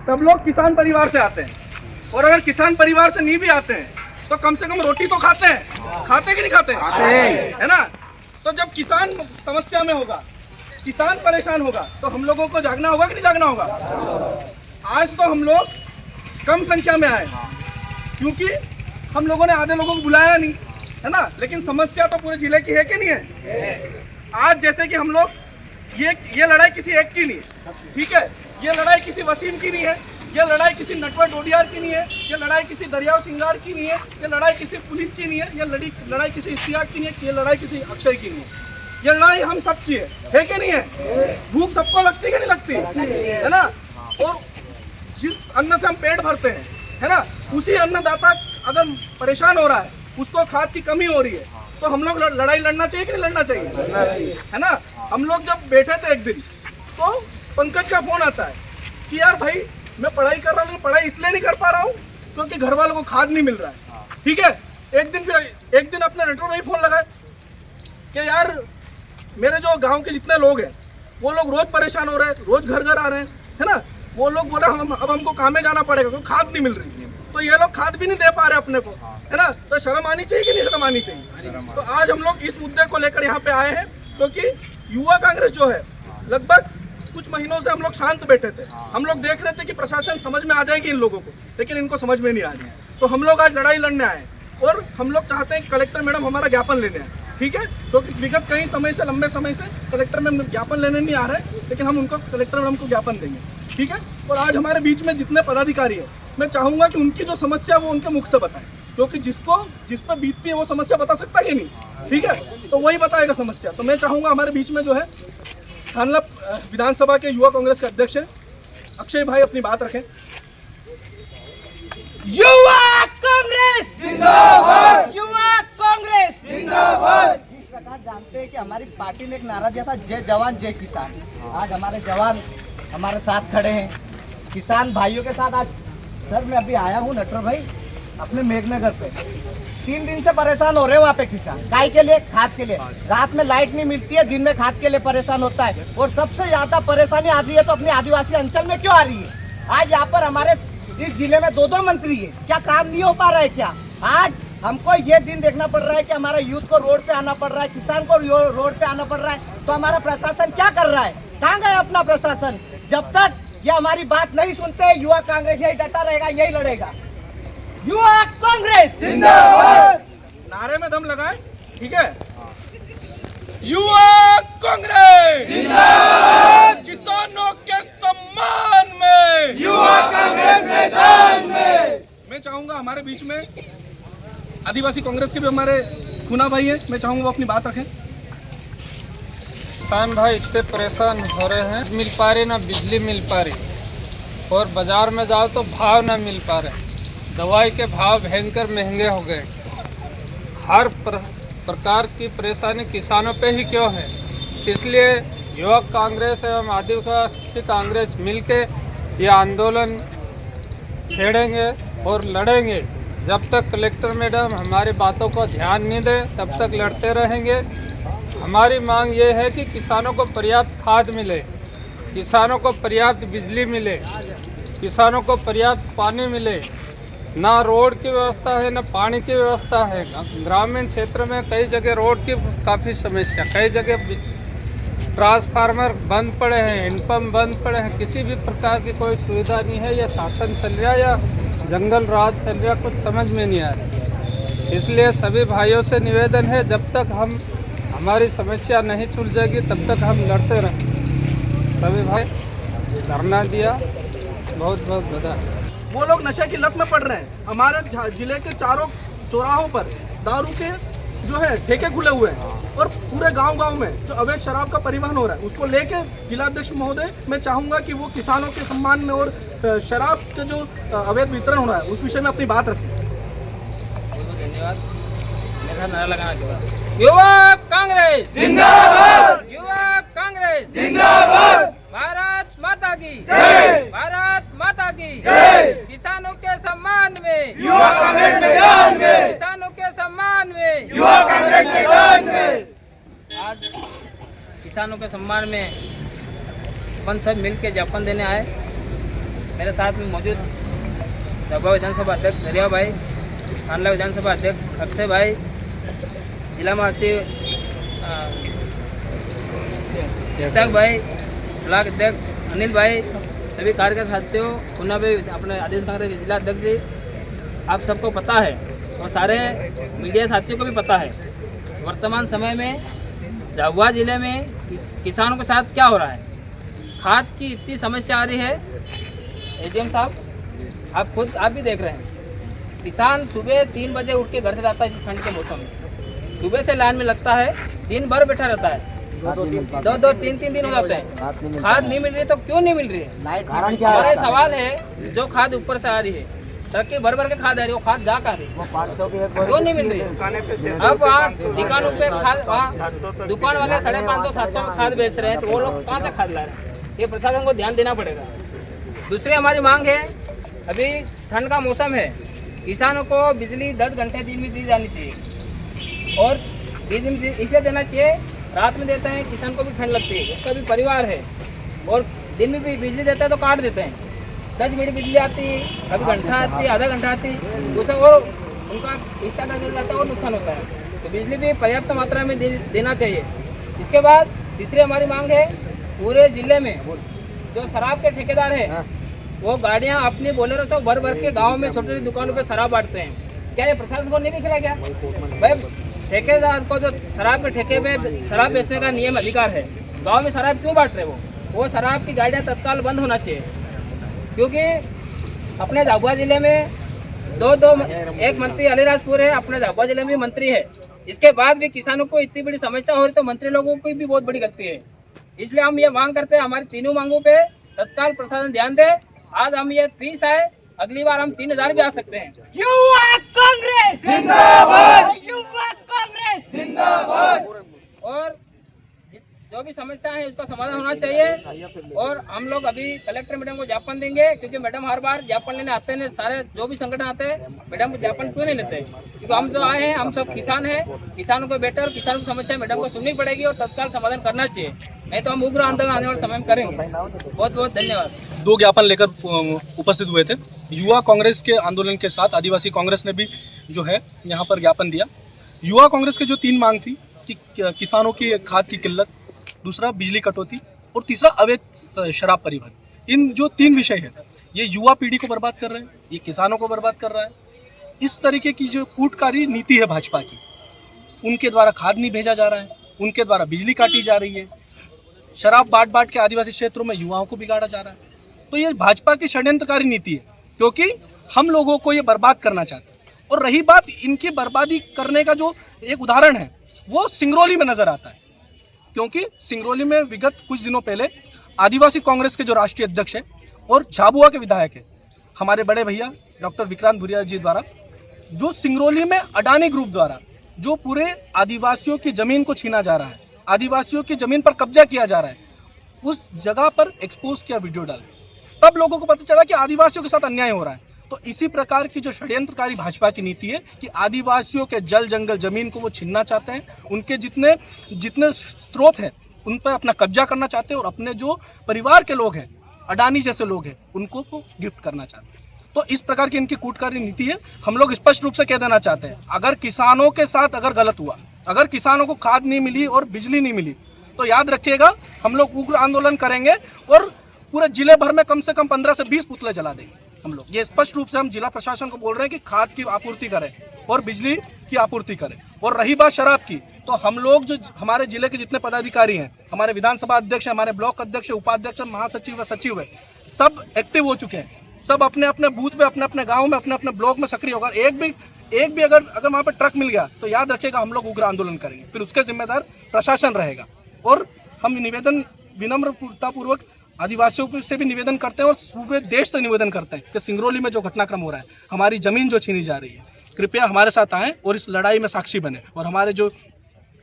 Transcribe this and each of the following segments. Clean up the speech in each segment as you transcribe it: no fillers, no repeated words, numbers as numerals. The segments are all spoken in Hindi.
सब लोग किसान परिवार से आते हैं, और अगर किसान परिवार से नहीं भी आते हैं तो कम से कम रोटी तो खाते हैं, खाते कि नहीं खाते है ना। तो जब किसान समस्या में होगा, किसान परेशान होगा, तो हम लोगों को जागना होगा कि नहीं जागना होगा। आज तो हम लोग कम संख्या में आए क्योंकि हम लोगों ने आधे लोगों को बुलाया नहीं, है ना, लेकिन समस्या तो पूरे जिले की है कि नहीं है। आज जैसे कि हम लोग ये लड़ाई किसी एक की नहीं है, ठीक है, ये लड़ाई किसी वसीम की नहीं है, ये लड़ाई किसी नटवर डोडियार की नहीं है, ये लड़ाई किसी दरियाव सिंगार की नहीं है, ये लड़ाई किसी पुलिस की नहीं है, ये लड़ाई किसी इश्तियाक की नहीं है, ये लड़ाई किसी अक्षय की नहीं है, ये लड़ाई हम सब की है कि नहीं है। भूख सबको लगती कि नहीं लगती है ना। और जिस अन्न से हम पेट भरते हैं, है ना, उसी अन्नदाता अगर परेशान हो रहा है, उसको खाद की कमी हो रही है, तो हम लोग लड़ाई लड़ना चाहिए कि नहीं लड़ना चाहिए, है ना। हम लोग जब बैठे थे एक दिन तो पंकज का फोन आता है कि यार भाई मैं पढ़ाई कर रहा हूँ, पढ़ाई इसलिए नहीं कर पा रहा हूँ क्योंकि घर वालों को खाद नहीं मिल रहा है, ठीक है। एक दिन अपने नेटवर्क में ही फोन लगाए कि यार मेरे जो गांव के जितने लोग हैं वो लोग रोज परेशान हो रहे हैं, रोज घर घर आ रहे हैं, है ना। वो लोग बोले अब हमको काम में जाना पड़ेगा क्योंकि खाद नहीं मिल रही है, तो ये लोग खाद भी नहीं दे पा रहे अपने को, है ना। तो शर्म आनी चाहिए कि नहीं शर्म आनी चाहिए। तो आज हम लोग इस मुद्दे को लेकर यहाँ पे आए हैं क्योंकि युवा कांग्रेस जो है लगभग कुछ महीनों से हम लोग शांत बैठे थे। हम लोग देख रहे थे कि प्रशासन समझ में आ जाएगी इन लोगों को, लेकिन इनको समझ में नहीं आ रही। तो हम लोग आज लड़ाई लड़ने आए और हम लोग चाहते हैं कि कलेक्टर मैडम हमारा ज्ञापन लेने आए, ठीक है। तो विगत कई समय से, लंबे समय से कलेक्टर मैडम ज्ञापन लेने नहीं आ रहे, लेकिन हम उनको कलेक्टर मैडम को ज्ञापन देंगे, ठीक है। और आज हमारे बीच में जितने पदाधिकारी है, मैं चाहूँगा कि उनकी जो समस्या वो उनके मुख से बताएं, क्योंकि जिस पर बीतती है वो समस्या बता सकता है कि नहीं, ठीक है, तो वही बताएगा समस्या। तो मैं चाहूँगा हमारे बीच में जो है थानला विधानसभा के युवा कांग्रेस के अध्यक्ष हैं अक्षय भाई अपनी बात रखें। युवा कांग्रेस जिंदाबाद, युवा कांग्रेस जिंदाबाद। जिस प्रकार जानते हैं कि हमारी पार्टी ने एक नारा दिया था, जय जवान जय किसान। आज हमारे जवान हमारे साथ खड़े हैं, किसान भाइयों के साथ। आज सर मैं अभी आया हूँ नटवर भाई अपने मेघनगर पे, 3 दिन से परेशान हो रहे हैं वहाँ पे किसान, गाय के लिए, खाद के लिए। रात में लाइट नहीं मिलती है, दिन में खाद के लिए परेशान होता है। और सबसे ज्यादा परेशानी आ रही है तो अपने आदिवासी अंचल में क्यों आ रही है। आज यहाँ पर हमारे इस जिले में 2 मंत्री है, क्या काम नहीं हो पा रहा है क्या। आज हमको ये दिन देखना पड़ रहा है कि हमारे यूथ को रोड पे आना पड़ रहा है, किसान को रोड पे आना पड़ रहा है। तो हमारा प्रशासन क्या कर रहा है, कहाँ गया अपना प्रशासन। जब तक ये हमारी बात नहीं सुनते, युवा कांग्रेस यही डटा रहेगा, यही लड़ेगा। युवा कांग्रेस जिंदाबाद, नारे में दम लगाए, ठीक है। युवा कांग्रेस जिंदाबाद, किसानों के सम्मान में युवा कांग्रेस मैदान में। मैं चाहूंगा हमारे बीच में आदिवासी कांग्रेस के भी हमारे खुना भाई हैं, मैं चाहूंगा वो अपनी बात रखें। किसान भाई इतने परेशान हो रहे हैं, मिल पा रही ना बिजली मिल पा रही, और बाजार में जाओ तो भाव ना मिल पा रहे, दवाई के भाव भयंकर महंगे हो गए। हर प्रकार की परेशानी किसानों पे ही क्यों है। इसलिए युवा कांग्रेस एवं आदिवासी कांग्रेस मिलके ये आंदोलन छेड़ेंगे और लड़ेंगे। जब तक कलेक्टर मैडम हमारी बातों को ध्यान नहीं दे तब तक लड़ते रहेंगे। हमारी मांग ये है कि किसानों को पर्याप्त खाद मिले, किसानों को पर्याप्त बिजली मिले, किसानों को पर्याप्त पानी मिले। ना रोड की व्यवस्था है, ना पानी की व्यवस्था है। ग्रामीण क्षेत्र में कई जगह रोड की काफ़ी समस्या, कई जगह ट्रांसफार्मर बंद पड़े हैं, हैंडपम्प बंद पड़े हैं, किसी भी प्रकार की कोई सुविधा नहीं है। या शासन चल रहा है या जंगल राज चल रहा, कुछ समझ में नहीं आ रहा। इसलिए सभी भाइयों से निवेदन है, जब तक हमारी समस्या नहीं सुलझेगी तब तक हम लड़ते रहें। सभी भाई धरना दिया, बहुत बहुत बधाई। वो लोग नशे की लत में पड़ रहे हैं। हमारे जिले के चारों चौराहों पर दारू के जो है ठेके खुले हुए हैं, और पूरे गांव में जो अवैध शराब का परिवहन हो रहा है उसको लेके जिलाध्यक्ष महोदय मैं चाहूँगा कि वो किसानों के सम्मान में और शराब के जो अवैध वितरण हो रहा है उस विषय में अपनी बात रखें। युवा कांग्रेस जिंदाबाद, युवा कांग्रेस जिंदाबाद, भारत माता की जय, भारत माता की जय। किसानों के सम्मान में युवा कांग्रेस मैदान में, किसानों के सम्मान में युवा कांग्रेस मैदान में। आज किसानों के सम्मान में अपन सब मिल के ज्ञापन देने आए। मेरे साथ में मौजूद झाबुआ विधानसभा अध्यक्ष दरिया भाई, खानला विधानसभा अध्यक्ष अक्षय भाई, जिला महासचिव इश्ताक भाई, ब्लॉक अध्यक्ष अनिल भाई, सभी कार्यकर्ता साथियों, पुनः भी अपने आदेश कांग्रेस के जिला अध्यक्ष जी, आप सबको पता है और सारे मीडिया साथियों को भी पता है वर्तमान समय में झाबुआ जिले में किसानों के साथ क्या हो रहा है। खाद की इतनी समस्या आ रही है, एडीएम साहब आप भी देख रहे हैं। किसान सुबह 3 बजे उठ के घर से जाता है इस ठंड के मौसम में, सुबह से लाइन में लगता है, दिन भर बैठा रहता है, 2-3 दिन हो जाते हैं, खाद नहीं मिल रही है। तो क्यों नहीं मिल रही है? हमारा सवाल है, जो खाद ऊपर से आ रही है, ट्रक भर भर के खाद आ रही है, वो खाद जा कहाँ रही है? क्यों नहीं मिल रही है? अब वहाँ दुकानों पे खाद, दुकान वाले 550-700 में खाद बेच रहे हैं, तो वो लोग कहाँ से खाद ला रहे हैं? ये प्रशासन को ध्यान देना पड़ेगा। दूसरी हमारी मांग है, अभी ठंड का मौसम है, किसानों को बिजली 10 घंटे दिन में दी जानी चाहिए, और दिन इसलिए देना चाहिए, रात में देते हैं, किसान को भी ठंड लगती है, उसका भी परिवार है, और दिन में भी बिजली देता है तो काट देते हैं। 10 मिनट बिजली आती है, कभी घंटा आती है, आधा घंटा आती है, उसे और उनका स्टार्ट हो जाता है और नुकसान होता है। तो बिजली भी पर्याप्त मात्रा में देना चाहिए। इसके बाद तीसरी हमारी मांग है, पूरे जिले में जो शराब के ठेकेदार हैं, वो गाड़ियां अपनी बोलेरो से भर भर के गाँव में छोटी छोटी दुकानों पर शराब बांटते हैं। क्या ये प्रशासन को नहीं दिख रहा क्या? भाई ठेकेदार को जो शराब के ठेके में शराब बेचने का नियम अधिकार है, गाँव में शराब क्यों बांट रहे वो शराब की गाड़ियाँ तत्काल बंद होना चाहिए। क्योंकि अपने झाबुआ जिले में एक मंत्री अलीराजपुर है, अपने झाबुआ जिले में मंत्री है, इसके बाद भी किसानों को इतनी बड़ी समस्या हो रही, तो मंत्री लोगों की भी बहुत बड़ी गलती है। इसलिए हम ये मांग करते हैं, हमारी तीनों मांगों पे तत्काल प्रशासन ध्यान दे। आज हम ये 30 आए, अगली बार हम 3000 भी आ सकते हैं। युवा कांग्रेस जिंदाबाद, युवा कांग्रेस जिंदाबाद। और जो भी समस्या है उसका समाधान होना चाहिए। और हम लोग अभी कलेक्टर मैडम को ज्ञापन देंगे, क्योंकि मैडम हर बार ज्ञापन लेने आते हैं, सारे जो भी संगठन आते हैं, मैडम को ज्ञापन क्यों नहीं लेते? क्योंकि हम जो आए हैं, हम सब किसान हैं, किसानों को बेटर, किसानों की समस्या मैडम को सुननी पड़ेगी और तत्काल समाधान करना चाहिए, नहीं तो हम उग्र आंदोलन आने वाले समय में करेंगे। बहुत बहुत धन्यवाद। 2 ज्ञापन लेकर उपस्थित हुए थे। युवा कांग्रेस के आंदोलन के साथ आदिवासी कांग्रेस ने भी जो है यहाँ पर ज्ञापन दिया। युवा कांग्रेस की जो 3 मांग थी कि किसानों की खाद की किल्लत, दूसरा बिजली कटौती और तीसरा अवैध शराब परिवहन, इन जो 3 विषय है, ये युवा पीढ़ी को बर्बाद कर रहे हैं, ये किसानों को बर्बाद कर रहा है। इस तरीके की जो कूटकारी नीति है भाजपा की, उनके द्वारा खाद नहीं भेजा जा रहा है, उनके द्वारा बिजली काटी जा रही है, शराब बांट के आदिवासी क्षेत्रों में युवाओं को बिगाड़ा जा रहा है। तो ये भाजपा की षड्यंत्रकारी नीति है, क्योंकि हम लोगों को ये बर्बाद करना चाहते हैं। और रही बात इनकी बर्बादी करने का जो एक उदाहरण है, वो सिंगरौली में नजर आता है, क्योंकि सिंगरौली में विगत कुछ दिनों पहले आदिवासी कांग्रेस के जो राष्ट्रीय अध्यक्ष है और झाबुआ के विधायक है, हमारे बड़े भैया डॉक्टर विक्रांत भुरिया जी द्वारा, जो सिंगरौली में अडानी ग्रुप द्वारा जो पूरे आदिवासियों की ज़मीन को छीना जा रहा है, आदिवासियों की ज़मीन पर कब्जा किया जा रहा है, उस जगह पर एक्सपोज किया वीडियो डाल, तब लोगों को पता चला कि आदिवासियों के साथ अन्याय हो रहा है। तो इसी प्रकार की जो षड्यंत्रकारी भाजपा की नीति है कि आदिवासियों के जल जंगल ज़मीन को वो छीनना चाहते हैं, उनके जितने स्रोत हैं उन पर अपना कब्जा करना चाहते हैं, और अपने जो परिवार के लोग हैं, अडानी जैसे लोग हैं, उनको वो गिफ्ट करना चाहते हैं। तो इस प्रकार की इनकी कूटकारी नीति है। हम लोग स्पष्ट रूप से कह देना चाहते हैं, अगर किसानों के साथ अगर गलत हुआ, अगर किसानों को खाद नहीं मिली और बिजली नहीं मिली, तो याद रखिएगा हम लोग उग्र आंदोलन करेंगे और पूरे जिले भर में कम से कम 15 से 20 पुतले जला देंगे। हम लोग ये स्पष्ट रूप से हम जिला प्रशासन को बोल रहे हैं कि खाद की आपूर्ति करें और बिजली की आपूर्ति करें। और रही बात शराब की, तो हम लोग जो हमारे जिले के जितने पदाधिकारी हैं, हमारे विधानसभा अध्यक्ष, हमारे ब्लॉक अध्यक्ष, उपाध्यक्ष, महासचिव, सचिव है, सब एक्टिव हो चुके हैं। सब अपने अपने बूथ पे, अपने अपने गाँव में, अपने अपने ब्लॉक में सक्रिय होगा। एक भी अगर वहाँ पर ट्रक मिल गया तो याद रखिएगा हम लोग उग्र आंदोलन करेंगे, फिर उसके जिम्मेदार प्रशासन रहेगा। और हम निवेदन विनम्रतापूर्वक आदिवासियों से भी निवेदन करते हैं और पूरे देश से निवेदन करते हैं कि सिंगरौली में जो घटनाक्रम हो रहा है, हमारी ज़मीन जो छीनी जा रही है, कृपया हमारे साथ आएँ और इस लड़ाई में साक्षी बने। और हमारे जो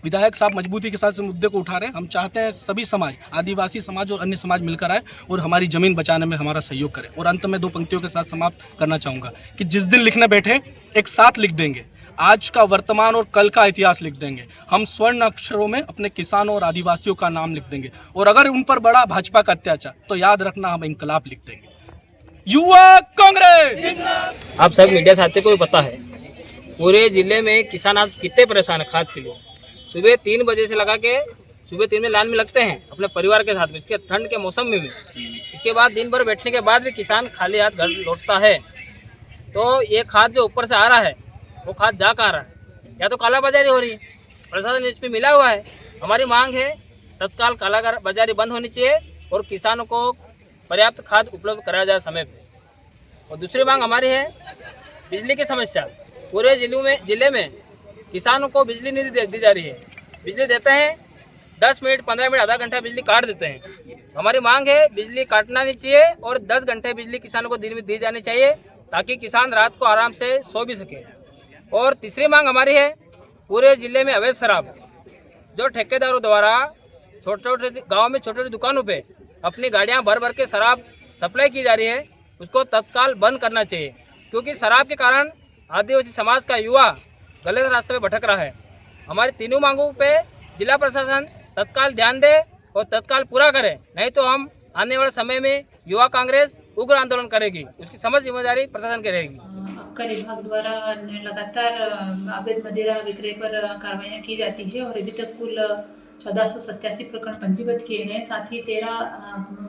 विधायक साहब मजबूती के साथ इस मुद्दे को उठा रहे हैं, हम चाहते हैं सभी समाज, आदिवासी समाज और अन्य समाज मिलकर आए और हमारी ज़मीन बचाने में हमारा सहयोग करें। और अंत में 2 पंक्तियों के साथ समाप्त करना चाहूँगा कि जिस दिन लिखने बैठे एक साथ लिख देंगे, आज का, वर्तमान और कल का इतिहास लिख देंगे। हम स्वर्ण अक्षरों में अपने किसानों और आदिवासियों का नाम लिख देंगे। और अगर उन पर बड़ा भाजपा का अत्याचार, तो याद रखना हम इंकलाब लिख देंगे। युवा कांग्रेस। आप सब मीडिया साथियों को भी पता है, पूरे जिले में किसान आज कितने परेशान है खाद के लिए। सुबह 3 बजे से लगा के सुबह 3 में लाइन में लगते हैं अपने परिवार के साथ में, इसके ठंड के मौसम में भी। इसके बाद दिन भर बैठने के बाद भी किसान खाली हाथ घर लौटता है। तो ये खाद जो ऊपर से आ रहा है वो खाद जा कहाँ रहा है? या तो काला बाजारी हो रही है, प्रशासन इस पर मिला हुआ है। हमारी मांग है तत्काल काला बाजारी बंद होनी चाहिए और किसानों को पर्याप्त खाद उपलब्ध कराया जाए समय पे। और दूसरी मांग हमारी है बिजली की समस्या। पूरे जिले में किसानों को बिजली नहीं दी जा रही है। बिजली देते हैं 10 मिनट 15 मिनट आधा घंटा बिजली काट देते हैं। हमारी मांग है बिजली काटना नहीं चाहिए और 10 घंटे बिजली किसानों को दिन में दी जानी चाहिए ताकि किसान रात को आराम से सो भी सके। और तीसरी मांग हमारी है पूरे जिले में अवैध शराब जो ठेकेदारों द्वारा छोटे छोटे गाँव में छोटी छोटी दुकानों पे अपनी गाड़ियाँ भर भर के शराब सप्लाई की जा रही है, उसको तत्काल बंद करना चाहिए। क्योंकि शराब के कारण आदिवासी समाज का युवा गलत रास्ते पे भटक रहा है। हमारी तीनों मांगों पे जिला प्रशासन तत्काल ध्यान दे और तत्काल पूरा करे, नहीं तो हम आने वाले समय में युवा कांग्रेस उग्र आंदोलन करेगी। उसकी समझ जिम्मेदारी प्रशासन की रहेगी। आपका विभाग द्वारा लगातार अवैध मदिरा विक्रय पर कार्रवाइयाँ की जाती है और अभी तक कुल 1487 प्रकरण पंजीबद्ध किए गए। साथ ही 13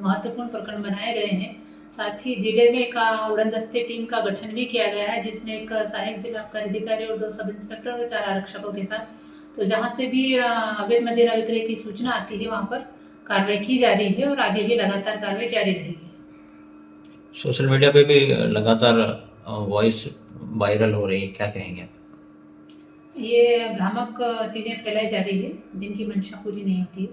महत्वपूर्ण प्रकरण बनाए गए हैं। साथ ही जिले में एक उड़नदस्ते टीम का गठन भी किया गया है, जिसमें एक सहायक जिला आबकारी अधिकारी और 2 सब इंस्पेक्टर और 4 आरक्षकों के साथ। तो जहां से भी अवैध मदिरा विक्रय की सूचना आती है वहां पर कार्रवाई की जा रही है और आगे भी लगातार कार्रवाई जारी रहेगी। सोशल मीडिया पे भी लगातार वॉइस वायरल हो रही है, क्या कहेंगे? ये भ्रामक चीज़ें फैलाई जा रही है जिनकी मंशा पूरी नहीं होती है।